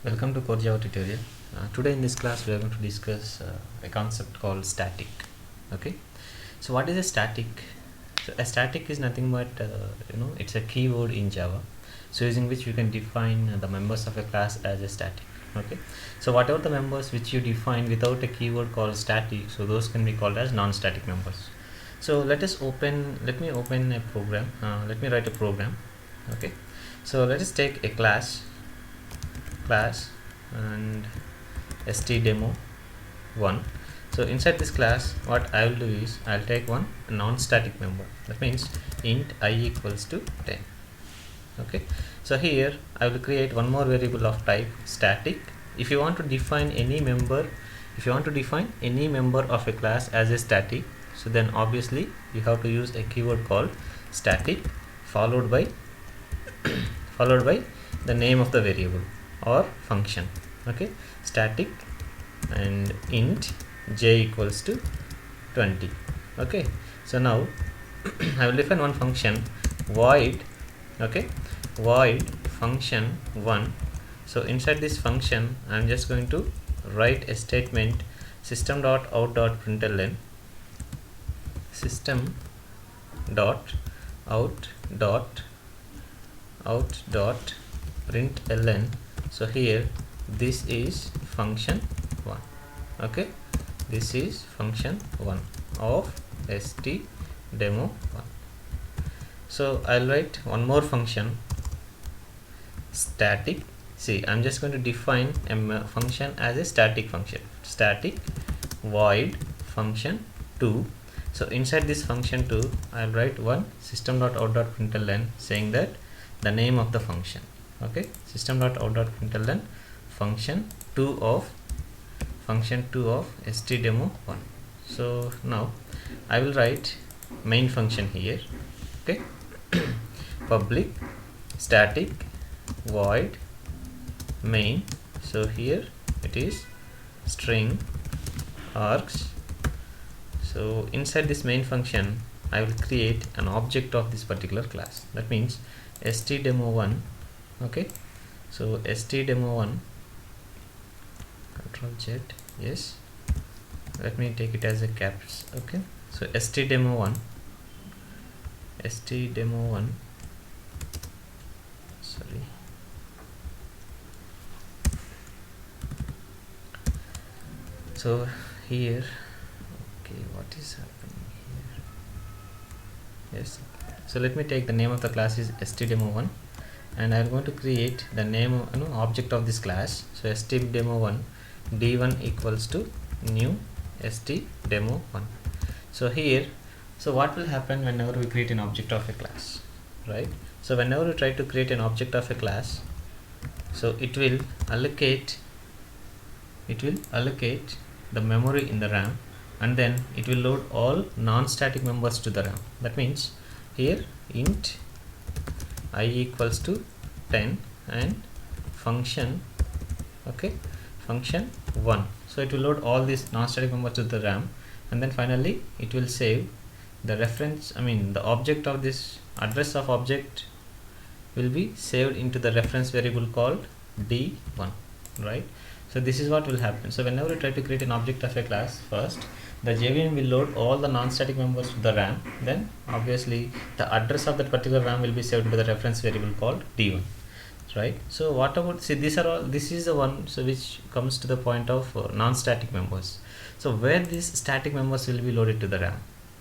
Welcome to CoreJava tutorial. Today in this class we are going to discuss a concept called static. Okay, so what is a static? So a static is nothing but it's a keyword in Java, so using which you can define the members of a class as a static. Okay, so whatever the members which you define without a keyword called static, so those can be called as non-static members. So let me open a program. Let me write a program. Okay, so let us take a class and stdemo1. so inside this class what I will do is I'll take one non-static member, that means int I equals to 10. Okay, so here I will create one more variable of type static. If you want to define any member of a class as a static, so then obviously you have to use a keyword called static followed by the name of the variable or function. Okay, static and int j equals to 20. Okay, so now I will define one function void function 1. so inside this function I am just going to write a statement system.out.println system.out.println. so here this is function 1. okay, this is function 1 of stdemo1. so I'll write one more function static. See, I'm just going to define a function as a static function, static void function 2. so inside this function 2 I'll write one system.out.println saying that the name of the function. Okay, system.out.println function 2 of stdemo1. so now I will write main function here. Okay, public static void main. so here it is string args. so inside this main function I will create an object of this particular class, that means stdemo1. okay, so stdemo1 control Z, yes, let me take it as a caps. Okay, so stdemo1 sorry, so here, okay, what is happening here? Yes, so let me take the name of the class is stdemo1 and I'm going to create the name object of this class. so stdemo1 d1 equals to new stdemo1. so here, so what will happen whenever we create an object of a class, right? so whenever we try to create an object of a class, so it will allocate the memory in the RAM, and then it will load all non-static members to the RAM. that means here int I equals to 10 and function, okay, function 1. so it will load all these non-static members to the RAM, and then finally it will save the reference, the object of this address of object will be saved into the reference variable called d1, right? so this is what will happen. so whenever you try to create an object of a class, first the JVM will load all the non-static members to the RAM, then obviously the address of that particular RAM will be saved to the reference variable called d1, right? so what about, see, this is the one so which comes to the point of non-static members. so where these static members will be loaded to the RAM.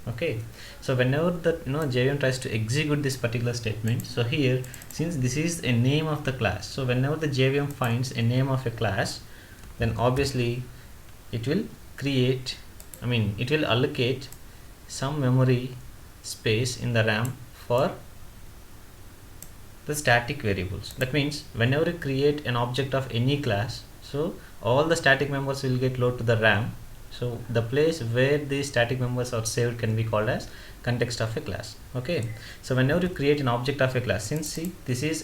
okay, so whenever the JVM tries to execute this particular statement, so here since this is a name of the class, so whenever the JVM finds a name of a class, then obviously it will create, it will allocate some memory space in the RAM for the static variables. that means whenever you create an object of any class, so all the static members will get loaded to the RAM. so the place where the static members are saved can be called as context of a class. okay, so whenever you create an object of a class, since see this is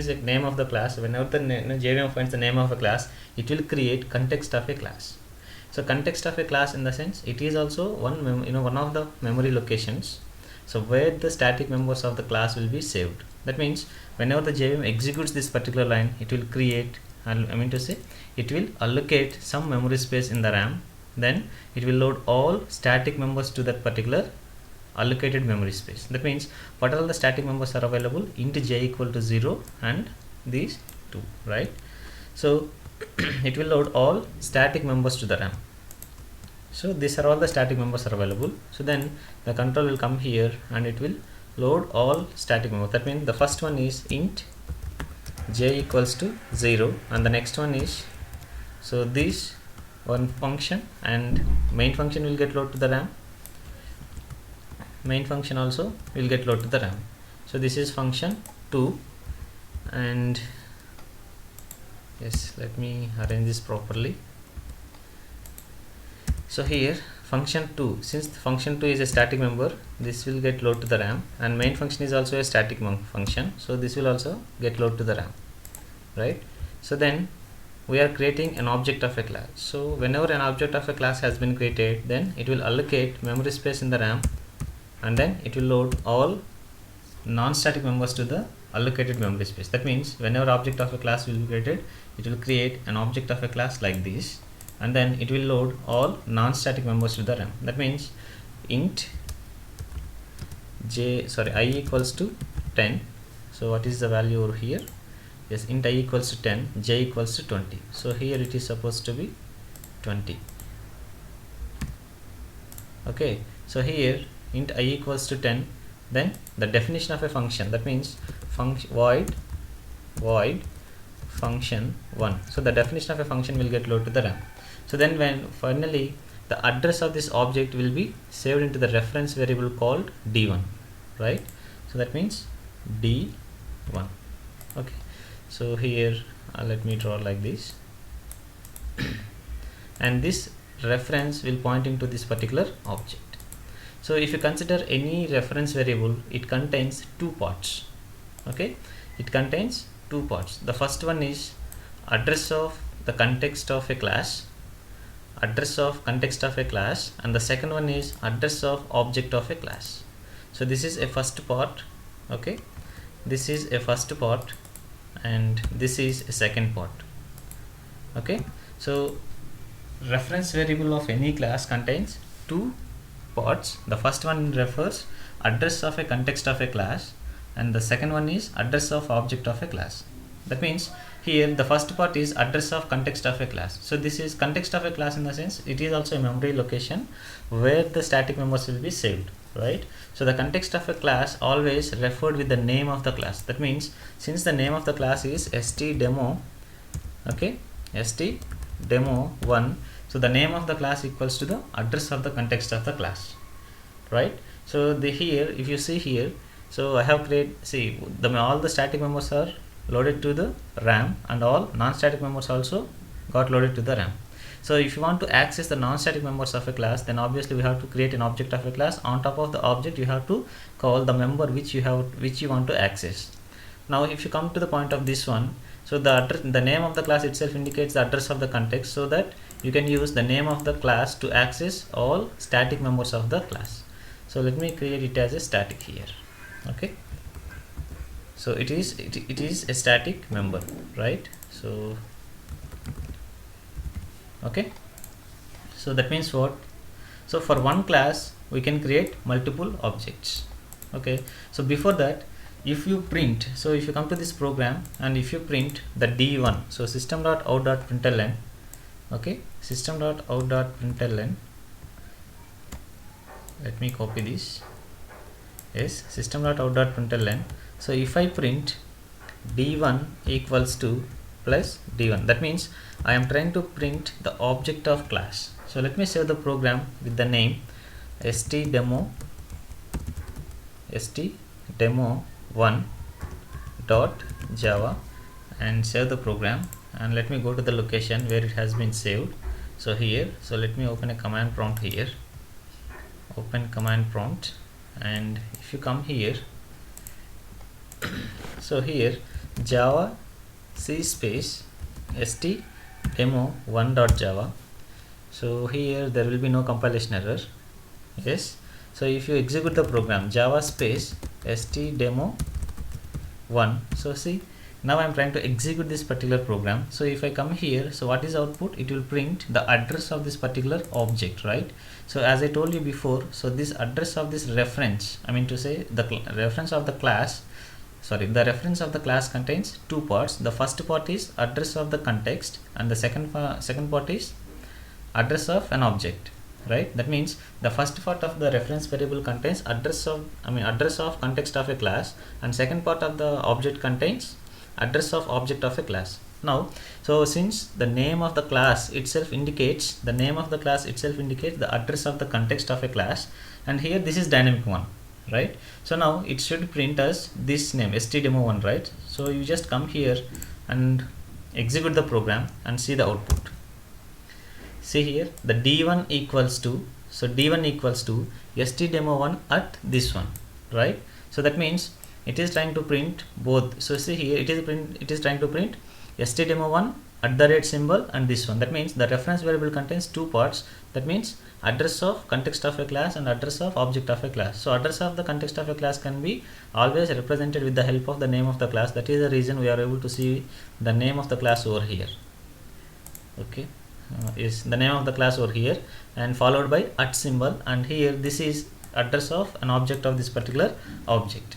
a name of the class, whenever the JVM finds the name of a class, it will create context of a class. so context of a class, in the sense, it is also one of the memory locations so where the static members of the class will be saved. that means whenever the JVM executes this particular line, it will create I mean to say it will allocate some memory space in the RAM, then it will load all static members to that particular allocated memory space. That means what all the static members are available, int j equal to 0 and these 2, right? So it will load all static members to the RAM. So these are all the static members are available. So then the control will come here and it will load all static members. That means the first one is int j equals to 0 and the next one is, so this one function and main function will get load to the RAM. Main function also will get load to the RAM. So this is function 2, and yes, let me arrange this properly. So here function 2, since function 2 is a static member, this will get load to the RAM, and main function is also a static function, so this will also get load to the RAM, right? So then we are creating an object of a class. So whenever an object of a class has been created, then it will allocate memory space in the RAM, and then it will load all non-static members to the allocated memory space. That means whenever object of a class will be created, it will create an object of a class like this, and then it will load all non-static members to the RAM. That means int I equals to 10. So what is the value over here? Yes, int I equals to 10, j equals to 20. So here it is supposed to be 20. Okay, so here int I equals to 10, then the definition of a function, that means void function 1. So the definition of a function will get load to the RAM. So then when finally the address of this object will be saved into the reference variable called d1, right? So that means d1. Okay, so here let me draw like this and this reference will pointing to this particular object. So if you consider any reference variable, it contains two parts. Okay, it contains two parts. The first one is address of the context of a class, and the second one is address of object of a class. So this is a first part. Okay, this is a first part and this is a second part. Okay, so reference variable of any class contains two parts. The first one refers address of a context of a class, and the second one is address of object of a class. That means here the first part is address of context of a class. So this is context of a class in the sense it is also a memory location where the static members will be saved, right? So the context of a class always referred with the name of the class. That means since the name of the class is stdemo, okay, stdemo1, so the name of the class equals to the address of the context of the class, right? So here if you see here, so I have created, see all the static members are loaded to the RAM and all non-static members also got loaded to the RAM. So if you want to access the non-static members of a class, then obviously we have to create an object of a class. On top of the object you have to call the member which you want to access. Now if you come to the point of this one, so the name of the class itself indicates the address of the context, so that you can use the name of the class to access all static members of the class. So let me create it as a static here. Okay, so it is a static member, right? So okay, so that means what? So for one class we can create multiple objects. Okay, so before that, if you print, so if you come to this program and if you print the d1, so system.out.println, okay, system.out.println, let me copy this. Yes, system.out.println. So if I print d1 equals to plus d1, that means I am trying to print the object of class. So let me save the program with the name stdemo1.java and save the program, and let me go to the location where it has been saved. So here, so let me open a command prompt here, open command prompt, and if you come here, so here java c space stdemo1.java. so here there will be no compilation error. Yes, so if you execute the program java space stdemo1, so see Now I'm trying to execute this particular program. So if I come here, so what is output? It will print the address of this particular object, right? So as I told you before, so this address of this reference, I mean to say the reference of the class, the reference of the class contains two parts. The first part is address of the context, and the second part is address of an object, right? That means the first part of the reference variable contains address of context of a class, and second part of the object contains address of object of a class. Now, so since the name of the class itself indicates the address of the context of a class, and here this is dynamic one, right? So now it should print us this name stdemo1, right? So you just come here and execute the program and see the output. See here, the d1 equals to stdemo1 at this one, right? So that means it is trying to print both. So see here, it is trying to print stdemo1 @ symbol and this one. That means the reference variable contains two parts. That means address of context of a class and address of object of a class. So address of the context of a class can be always represented with the help of the name of the class. That is the reason we are able to see the name of the class over here. Okay, is the name of the class over here, and followed by @ symbol, and here this is address of an object of this particular object.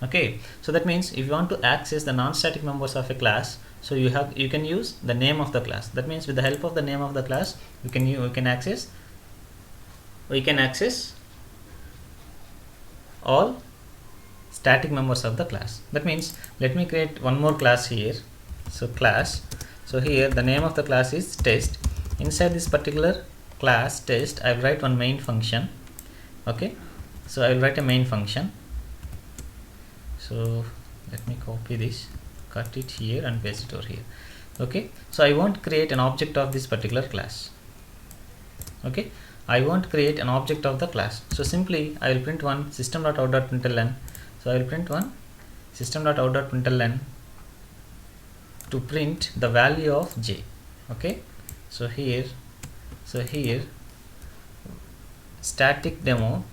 Okay, so that means if you want to access the non-static members of a class, so you can use the name of the class. That means with the help of the name of the class, we can access all static members of the class. That means let me create one more class here. So class, so here the name of the class is test. Inside this particular class test, I will write one main function. Okay, so I will write a main function. So let me copy this, cut it here and paste it over here. Okay, so I won't create an object of this particular class. Okay, I won't create an object of the class. So simply I will print one system.out.println. So I will print one system.out.println to print the value of j. Okay, so here static demo,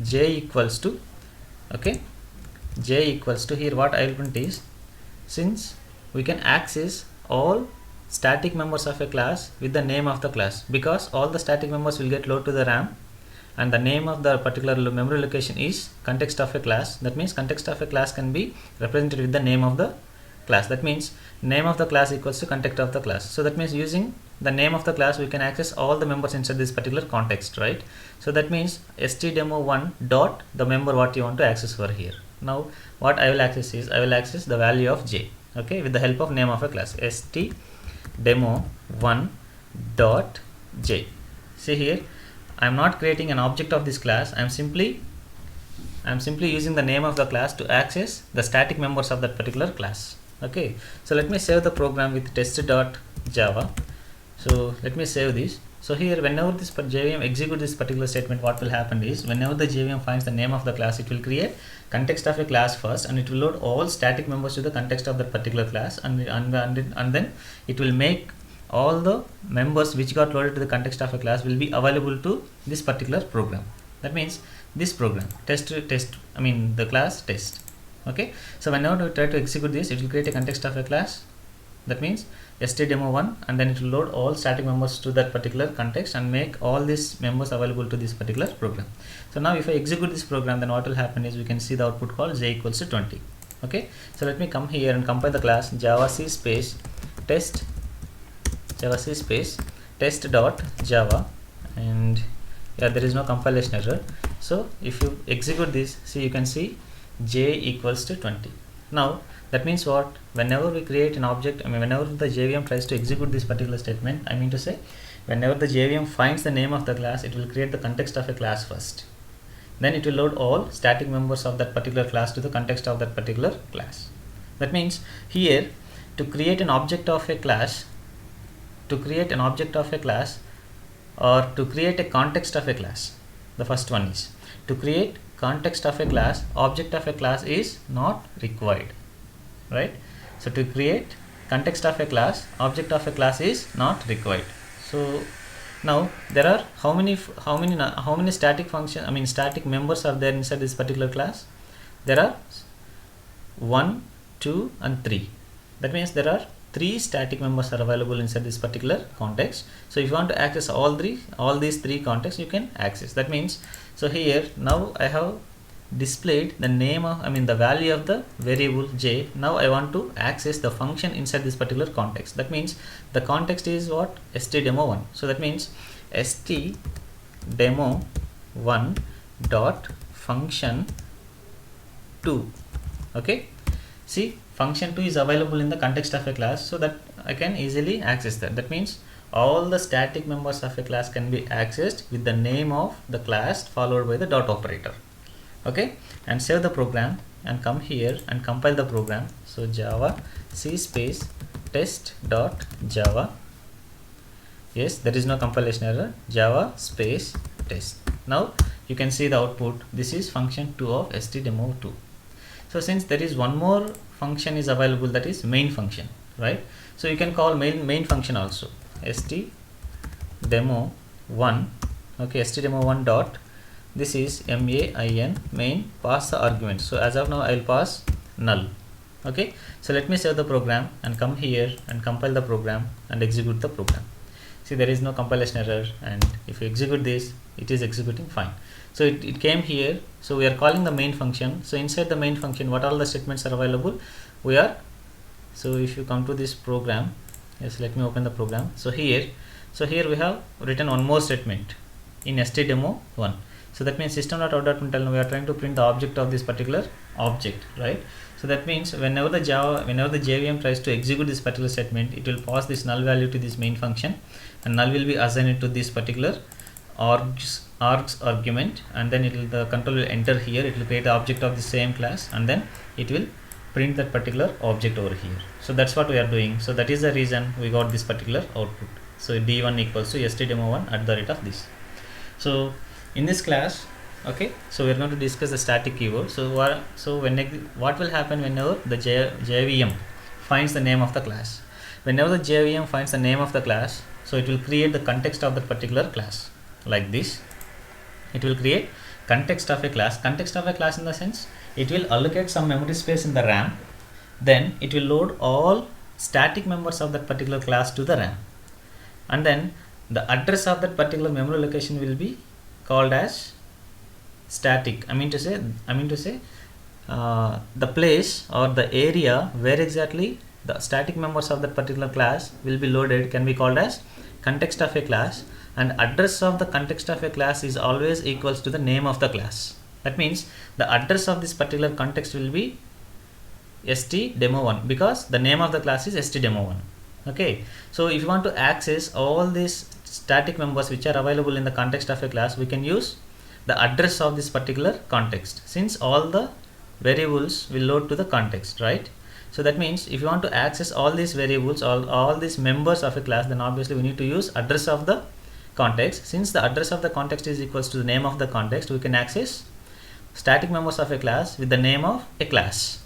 j equals to, okay, j equals to, here what I will print is, since we can access all static members of a class with the name of the class, because all the static members will get loaded to the RAM, and the name of the particular memory location is context of a class. That means context of a class can be represented with the name of the class. That means name of the class equals to context of the class. So that means using the name of the class we can access all the members inside this particular context, right? So that means stdemo1 dot the member what you want to access over here. Now what I will access is, I will access the value of j, okay, with the help of name of a class stdemo1 dot j. See here, I am not creating an object of this class. I am simply using the name of the class to access the static members of that particular class. Okay, so let me save the program with test.java. So let me save this. So here, whenever this JVM executes this particular statement, what will happen is, whenever the JVM finds the name of the class, it will create context of a class first, and it will load all static members to the context of that particular class, and then it will make all the members which got loaded to the context of a class will be available to this particular program. That means this program the class test. Okay, so whenever we try to execute this, it will create a context of a class. That means stdemo1, and then it will load all static members to that particular context and make all these members available to this particular program. So now if I execute this program, then what will happen is we can see the output called j equals to 20. Okay, so let me come here and compile the class javac space test test.java, and yeah, there is no compilation error. So if you execute this, see, you can see j equals to 20. Now that means what? Whenever we create an object, whenever the JVM tries to execute this particular statement, whenever the JVM finds the name of the class, it will create the context of a class first. Then it will load all static members of that particular class to the context of that particular class. That means here, to create an object of a class, or to create a context of a class, the first one is to create context of a class, object of a class is not required, right? So to create context of a class, object of a class is not required. So now there are how many static static members are there inside this particular class? There are 1, 2 and 3. That means there are 3 static members are available inside this particular context. So if you want to access all these 3 contexts, you can access. That means, so here now I have displayed the name of, the value of the variable j. Now I want to access the function inside this particular context. That means the context is what? stdemo1. So that means stdemo1 dot function 2. Okay, see, function 2 is available in the context of a class, so that I can easily access that. That means all the static members of a class can be accessed with the name of the class followed by the dot operator. Okay, and save the program and come here and compile the program. So java c space test dot java. Yes, there is no compilation error. Java space test. Now you can see the output. This is function 2 of stdemo2. So since there is one more function is available, that is main function, right? So you can call main function also, stdemo1. Okay, stdemo1 dot, this is main, pass the argument. So as of now I will pass null. Okay, so let me save the program and come here and compile the program and execute the program. See, there is no compilation error, and if you execute this, it is executing fine. So it came here. So we are calling the main function. So inside the main function, what all the statements are available? So if you come to this program, yes, let me open the program. So here we have written one more statement in stdemo1. So that means system.out.println, we are trying to print the object of this particular object, right? So that means whenever the JVM tries to execute this particular statement, it will pass this null value to this main function, and null will be assigned to this particular args argument, and then the control will enter here. It will create the object of the same class, and then it will print that particular object over here. So that's what we are doing. So that is the reason we got this particular output. So d1 equals to stdemo1 at the rate of this. So in this class, okay, so we are going to discuss the static keyword. So what will happen whenever the JVM finds the name of the class? Whenever the JVM finds the name of the class, so it will create the context of that particular class like this. It will create context of a class. Context of a class in the sense, it will allocate some memory space in the RAM. Then it will load all static members of that particular class to the RAM, and then the address of that particular memory location will be called as static. I mean to say the place or the area where exactly the static members of that particular class will be loaded can be called as context of a class, and address of the context of a class is always equals to the name of the class. That means the address of this particular context will be stdemo1 because the name of the class is stdemo1. Okay, so if you want to access all these static members which are available in the context of a class, we can use the address of this particular context, since all the variables will load to the context, right? So that means if you want to access all these variables, all these members of a class, then obviously we need to use address of the context. Since the address of the context is equals to the name of the context, we can access static members of a class with the name of a class.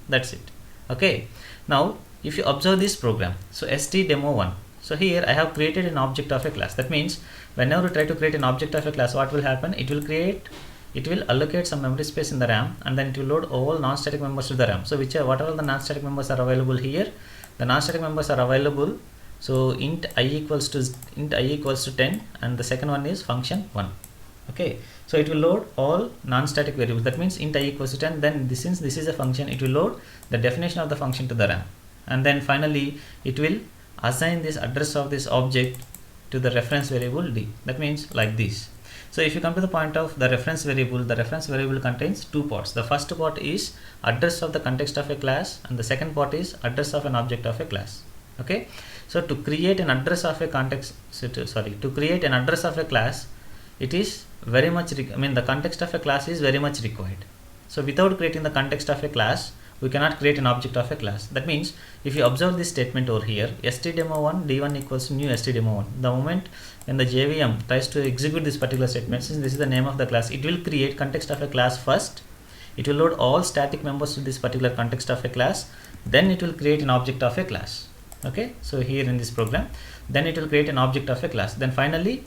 That's it. Okay, now if you observe this program, so stdemo1, so here I have created an object of a class. That means whenever you try to create an object of a class, what will happen? It will allocate some memory space in the RAM, and then it will load all non-static members to the RAM. So whatever the non-static members are available here, the non-static members are available. So int i equals to 10, and the second one is function 1. Okay, so it will load all non-static variables. That means int I equals to 10, then since this is a function, it will load the definition of the function to the RAM, and then finally it will assign this address of this object to the reference variable d. That means like this. So if you come to the point of the reference variable contains two parts. The first part is address of the context of a class, and the second part is address of an object of a class. Okay, so to create an address of a context, to create an address of a class, it is very much the context of a class is very much required. So without creating the context of a class, we cannot create an object of a class. That means if you observe this statement over here, stdemo1 d1 equals to new stdemo1, the moment when the JVM tries to execute this particular statement, since this is the name of the class, it will create context of a class first. It will load all static members to this particular context of a class, then it will create an object of a class. Okay, so here in this program, then it will create an object of a class, then finally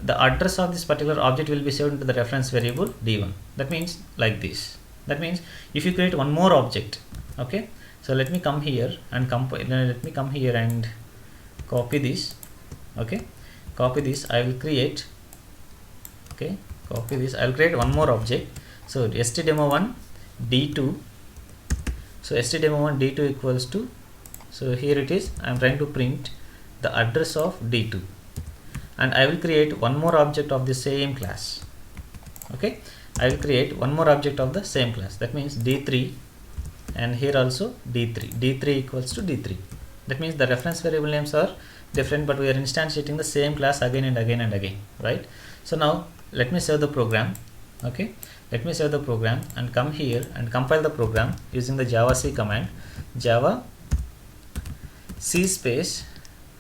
the address of this particular object will be saved into the reference variable d1. That means like this. That means if you create one more object, Okay, so let me come here and copy this. Okay, copy this. I will create, okay, copy this. I will create one more object. So stdemo1 d2. So stdemo1 d2 equals to, so here it is, I am trying to print the address of d2, and I will create one more object of the same class. Okay, I will create one more object of the same class, that means d3, and here also d3 equals to d3. That means the reference variable names are different, but we are instantiating the same class again and again and again, right? So now let me save the program. Okay, let me save the program and come here and compile the program using the javac command. Java c space,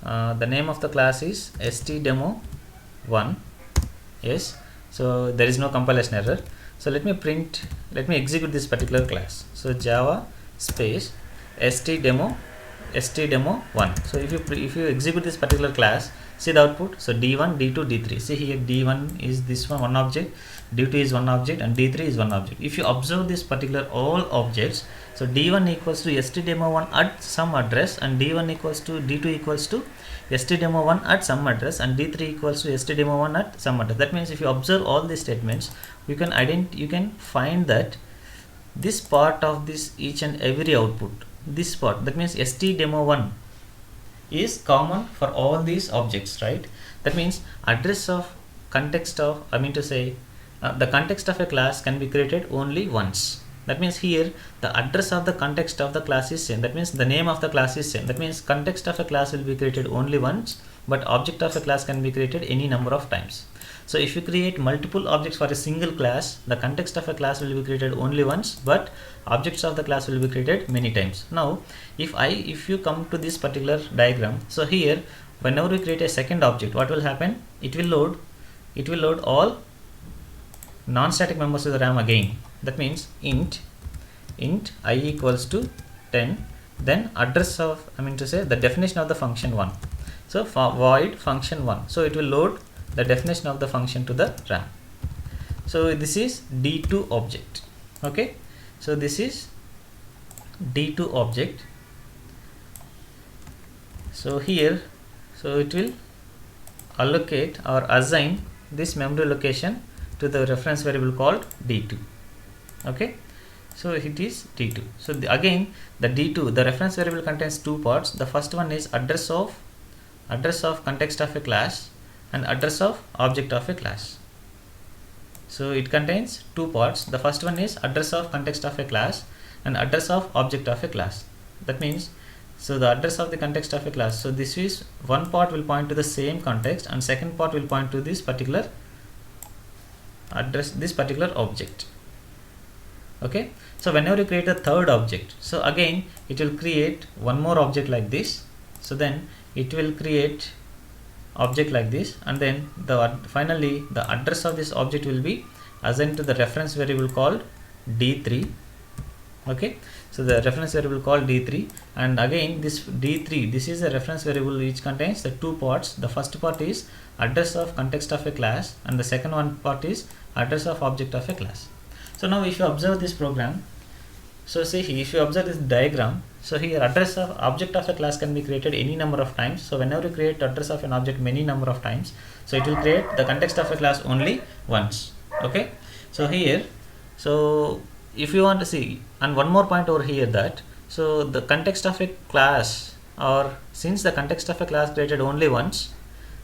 the name of the class is stdemo1. Yes, so there is no compilation error. So let me execute this particular class. So java space stdemo1. So if you execute this particular class, see the output. So d1, d2, d3. See here, d1 is this one object, d2 is one object, and d3 is one object. If you observe this particular all objects, so d1 equals to stdemo1 at some address, and d1 equals to d2 equals to stdemo1 at some address, and d3 equals to stdemo1 at some address. That means if you observe all these statements, you can find that this part of this each and every output, this part, that means stdemo1 is common for all these objects, right? That means address of context of, the context of a class can be created only once. That means here the address of the context of the class is same. That means the name of the class is same. That means context of a class will be created only once, but object of a class can be created any number of times. So if you create multiple objects for a single class, the context of a class will be created only once, but objects of the class will be created many times. Now if you come to this particular diagram, so here whenever we create a second object, what will happen? It will load all non-static members to the RAM again. That means int I equals to 10, then address of, the definition of the function 1. So for void function 1, so it will load the definition of the function to the RAM. So this is d2 object. Okay, so this is d2 object. So here, so it will allocate or assign this memory location to the reference variable called d2. Okay, so it is d2. So again the d2, the reference variable contains two parts. The first one is address of context of a class and address of object of a class. So it contains two parts. The first one is address of context of a class and address of object of a class. That means, so the address of the context of a class, so this is one part will point to the same context, and second part will point to this particular address, this particular object. Okay, so whenever you create a third object, so again it will create one more object like this. So then it will create object like this, and then finally the address of this object will be assigned to the reference variable called d3. Okay, so the reference variable called d3, and again this d3, this is a reference variable which contains the two parts. The first part is address of context of a class, and the second one part is address of object of a class. So now if you observe this program, so see here, if you observe this diagram, so here address of object of a class can be created any number of times. So whenever you create address of an object many number of times, so it will create the context of a class only once. Okay, so here, so if you want to see, and one more point over here, that so the context of a class, or since the context of a class created only once,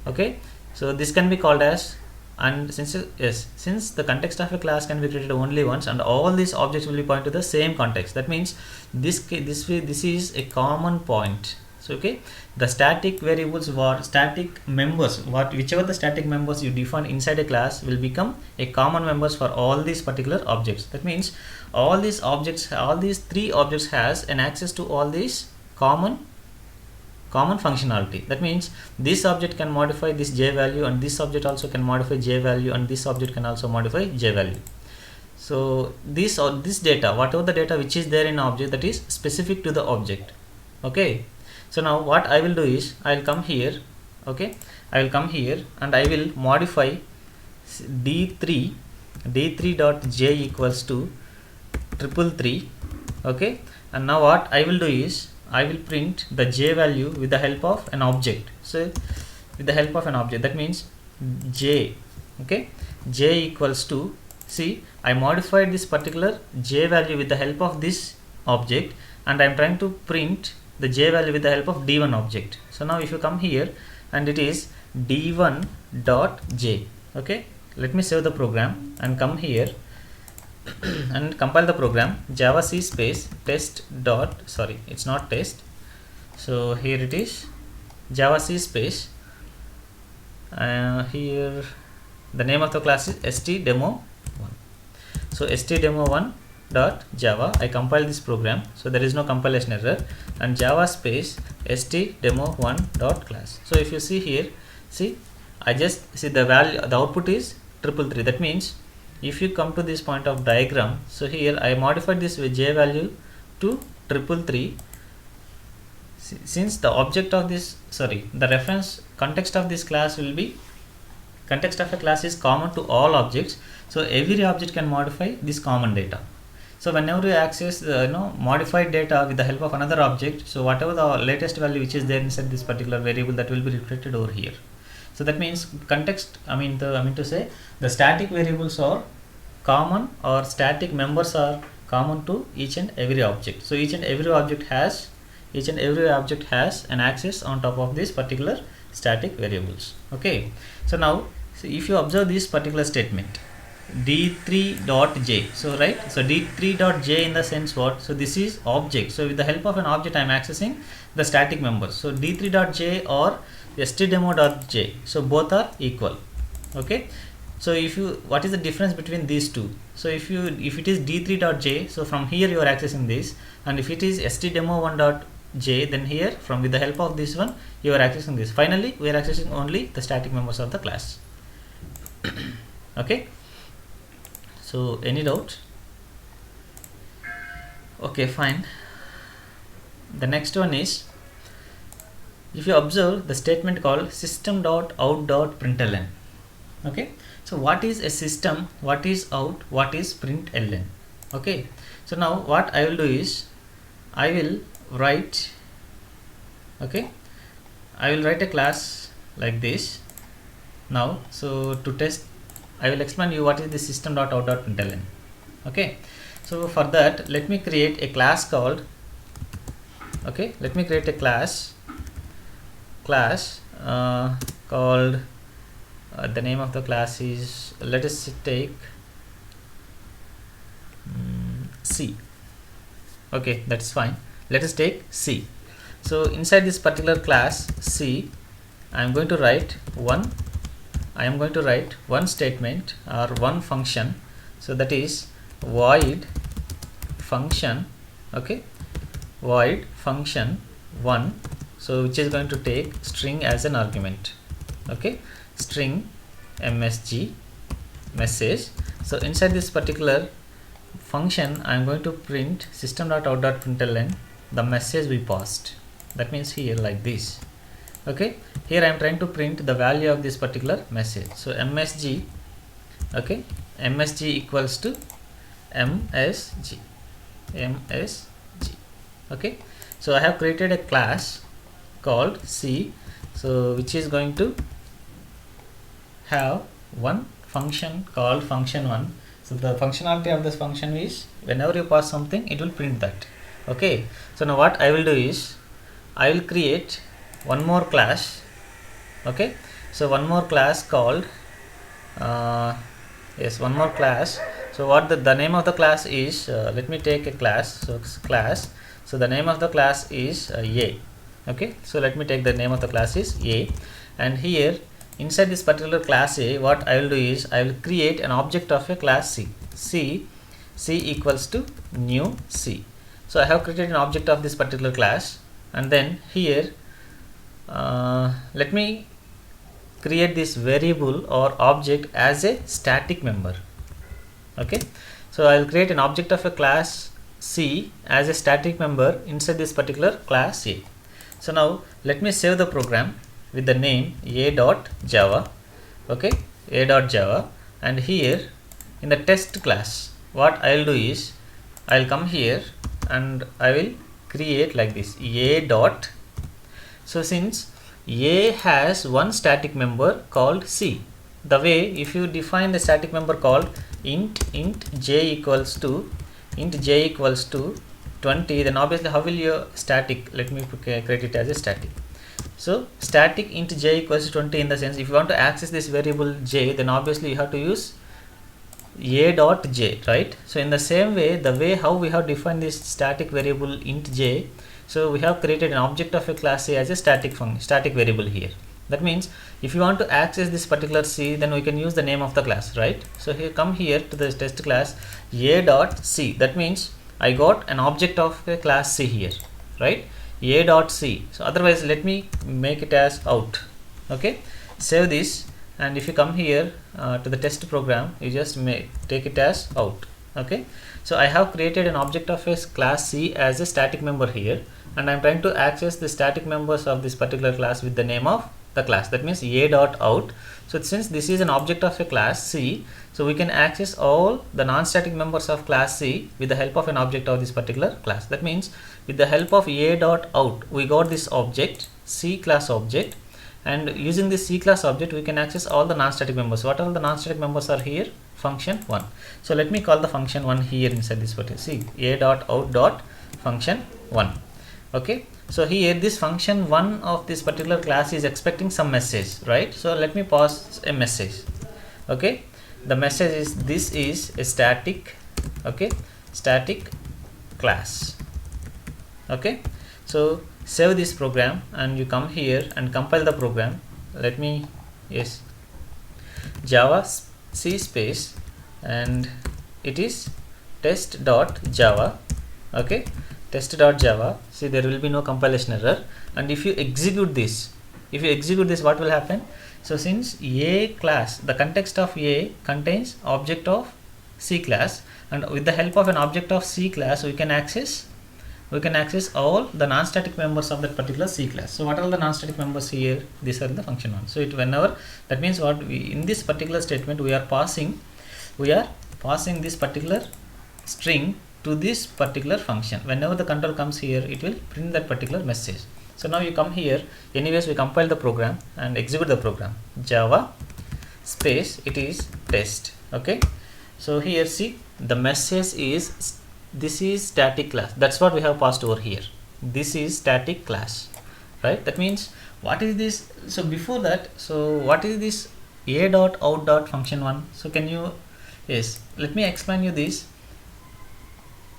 okay, so this can be called as, and since the context of a class can be created only once and all these objects will be pointed to the same context, that means this is a common point. So okay, the static variables or static members, whichever the static members you define inside a class will become a common members for all these particular objects. That means all these objects, all these three objects has an access to all these common functionality. That means this object can modify this j value, and this object also can modify j value, and this object can also modify j value. So this data, whatever the data which is there in object, that is specific to the object. Okay, so now what I will do is I will come here. Okay, I will come here and I will modify d3 dot j equals to 333. Okay, and now what I will do is I will print the j value with the help of an object. So with the help of an object, that means j, okay, j equals to, see, I modified this particular j value with the help of this object, and I am trying to print the j value with the help of d1 object. So now if you come here, and it is d1 dot j. Okay, let me save the program and come here and compile the program. Java C space test dot, sorry, it's not test, so here it is Java C space, here the name of the class is stdemo1. So stdemo1 dot java, I compile this program, so there is no compilation error, and java space stdemo1 dot class. So if you see here, see, I just see the value, the output is 333. That means if you come to this point of diagram, so here I modified this with j value to 333. Since the object of this, sorry, the reference context of this class will be, context of a class is common to all objects, so every object can modify this common data. So whenever you access the modified data with the help of another object, so whatever the latest value which is there inside this particular variable, that will be reflected over here. So that means context, I mean to say the static variables are common, or static members are common to each and every object. So each and every object has an access on top of this particular static variables. Okay, so now, so if you observe this particular statement d3.j, so right, so d3.j in the sense what, so this is object, so with the help of an object I am accessing the static members. So d3.j or stdemo.j, so both are equal. Okay, so if you, what is the difference between these two? So if it is d3.j, so from here you are accessing this, and if it is stdemo1.j, then here from with the help of this one you are accessing this. Finally we are accessing only the static members of the class. Okay, so any doubt? Okay, fine. The next one is, if you observe the statement called system.out.println. Okay, so what is a system, what is out, what is println? Okay, so now what I will do is I will write, okay, I will write a class like this. Now, so to test, I will explain you what is the system.out.println. Okay, so for that let me create a class called, okay, let me create a class called the name of the class is, let us take C. Okay, that's fine, let us take C. So inside this particular class C, I am going to write one statement or one function, so that is void function, okay, void function 1, so which is going to take string as an argument. Okay, string msg message. So inside this particular function I am going to print system.out.println the message we passed. That means here like this. Okay, here I am trying to print the value of this particular message. So msg, okay, msg equals to msg. Okay, so I have created a class called C, so which is going to have one function called function1. So the functionality of this function is whenever you pass something it will print that. Okay, so now what I will do is I will create one more class. Okay, so one more class called one more class. So what the name of the class is, let me take a class, so class, so the name of the class is A. Okay, so let me take the name of the class is A, and here inside this particular class A, what I will do is I will create an object of a class C equals to new C. So I have created an object of this particular class, and then here let me create this variable or object as a static member. Okay, so I will create an object of a class C as a static member inside this particular class A. So now let me save the program with the name a.java. Okay, a.java, and here in the test class what I will do is I will come here and I will create like this a dot. So since a has one static member called c, the way if you define the static member called int j equals to 20, then obviously how will your static, let me create it as a static. So static int j equals to 20, in the sense if you want to access this variable j, then obviously you have to use a dot j, right? So in the same way, the way how we have defined this static variable int j, so we have created an object of a class c as a static variable here. That means if you want to access this particular c, then we can use the name of the class, right? So here, come here to the test class a dot c. That means I got an object of a class c here, right? A dot c. So otherwise, let me make it as out. Okay, save this, and if you come here to the test program, you just take it as out. Okay, so I have created an object of a class c as a static member here, and I'm trying to access the static members of this particular class with the name of the class. That means a dot out. So since this is an object of a class c, so we can access all the non-static members of class c with the help of an object of this particular class. That means with the help of a dot out, we got this object, c class object, and using this c class object we can access all the non-static members. What all the non-static members are here? Function 1. So let me call the function 1 here inside this particular, see, a dot out dot function 1. Okay, so here this function 1 of this particular class is expecting some message, right? So let me pass a message. Okay, the message is this is a static, okay, static class. Okay, so save this program and you come here and compile the program. Let me, yes, Java C space, and it is test.java. okay, test.java. See, there will be no compilation error, and if you execute this, what will happen? So since a class, the context of a contains object of c class, and with the help of an object of c class we can access all the non-static members of that particular c class. So what are the non-static members here? These are the function 1. So it whenever, that means what we, in this particular statement we are passing this particular string to this particular function. Whenever the control comes here, it will print that particular message. So now you come here, anyways we compile the program and execute the program. Java space, it is test. Okay, so here see, the message is this is static class. That's what we have passed over here. This is static class, right? That means what is this? So before that, so what is this a dot out dot function 1? So can you, yes, let me explain you this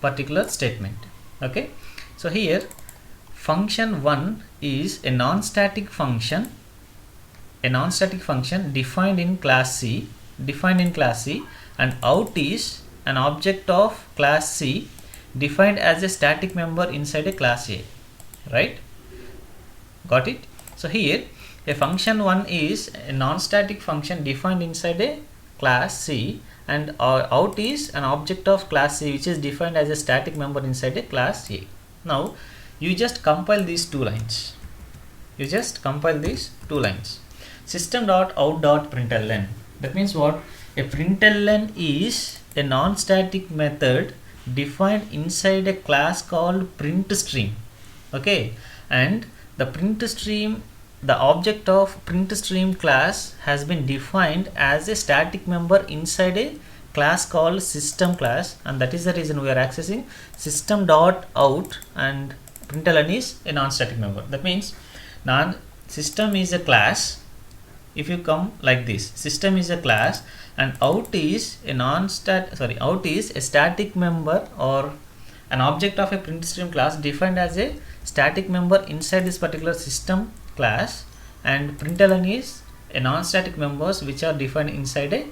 particular statement. Okay, so here function 1 is a non-static function defined in class C, and out is an object of class C defined as a static member inside a class A, right? Got it? So here a function 1 is a non-static function defined inside a class C, and out is an object of class C which is defined as a static member inside a class A. Now you just compile these two lines. System.out.println. That means what? A println is a non-static method defined inside a class called print stream. Okay, and the print stream, the object of print stream class has been defined as a static member inside a class called system class, and that is the reason we are accessing system.out, and println is a non-static member. That means system is a class. If you come like this, system is a class and out is a static member or an object of a print stream class defined as a static member inside this particular system class, and println is a non-static members which are defined inside a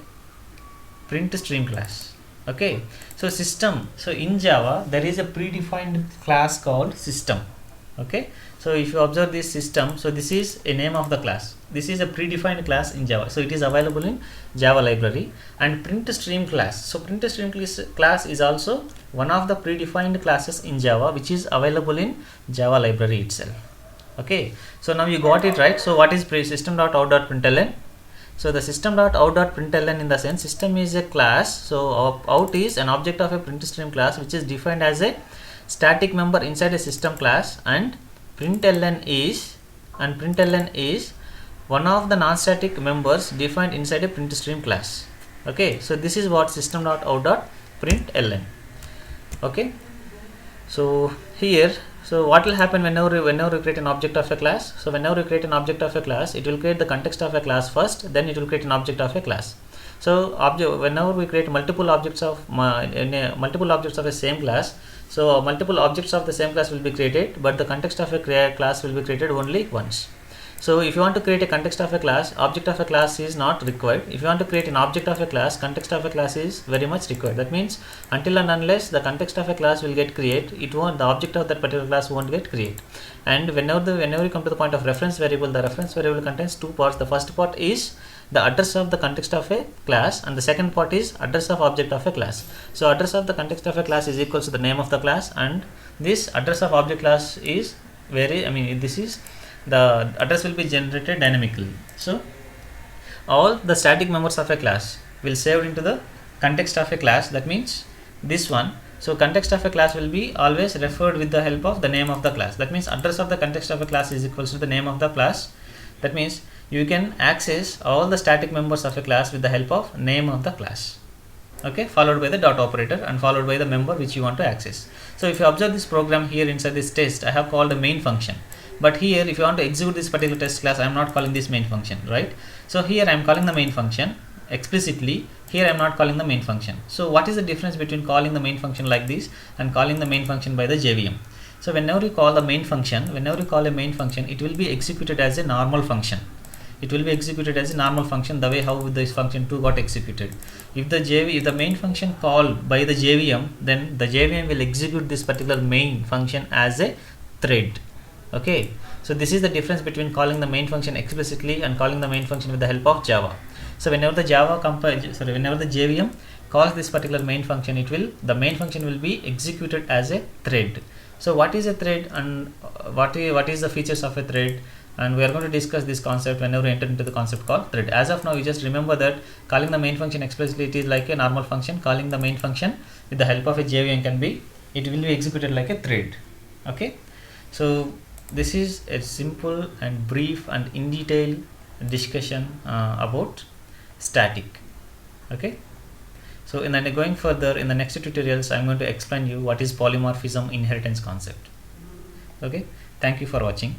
print stream class. Okay, so system, so in Java there is a predefined class called system. Okay, so if you observe this system, so this is a name of the class. This is a predefined class in Java, so it is available in Java library. And print stream class, so print stream class is also one of the predefined classes in Java which is available in Java library itself. Okay, so now you got it, right? So what is system.out.println? So the system.out.println, in the sense system is a class, so out is an object of a print stream class which is defined as a static member inside a system class, and println is one of the non-static members defined inside a print stream class. Okay, so this is what system.out.println. okay, so here, so what will happen whenever you create an object of a class? So whenever you create an object of a class, it will create the context of a class first, then it will create an object of a class. So whenever we create multiple objects of a same class, so multiple objects of the same class will be created, but the context of a class will be created only once. So if you want to create a context of a class, object of a class is not required. If you want to create an object of a class, context of a class is very much required. That means until and unless the context of a class will get created, the object of that particular class won't get created. And whenever you come to the point of reference variable, the reference variable contains two parts. The first part is the address of the context of a class, and the second part is address of object of a class. So address of the context of a class is equal to the name of the class, and this address of object class is the address will be generated dynamically. So all the static members of a class will save into the context of a class. That means this one. So context of a class will be always referred with the help of the name of the class. That means address of the context of a class is equal to the name of the class. That means you can access all the static members of a class with the help of name of the class. Okay, followed by the dot operator and followed by the member which you want to access. So if you observe this program here inside this test, I have called a main function. But here if you want to execute this particular test class, I am not calling this main function, right? So here I am calling the main function explicitly. Here I am not calling the main function. So what is the difference between calling the main function like this and calling the main function by the JVM? So whenever you call a main function, it will be executed as a normal function. It will be executed as a normal function, the way how this function 2 got executed. If the main function called by the JVM, then the JVM will execute this particular main function as a thread. Okay, so this is the difference between calling the main function explicitly and calling the main function with the help of Java. So whenever the JVM calls this particular main function, the main function will be executed as a thread. So what is a thread, and what is the features of a thread? And we are going to discuss this concept whenever we enter into the concept called thread. As of now, you just remember that calling the main function explicitly, it is like a normal function. Calling the main function with the help of a JVM it will be executed like a thread. Okay, so this is a simple and brief and in detail discussion about static. Okay, so going further in the next tutorials, I am going to explain you what is polymorphism inheritance concept. Okay, thank you for watching.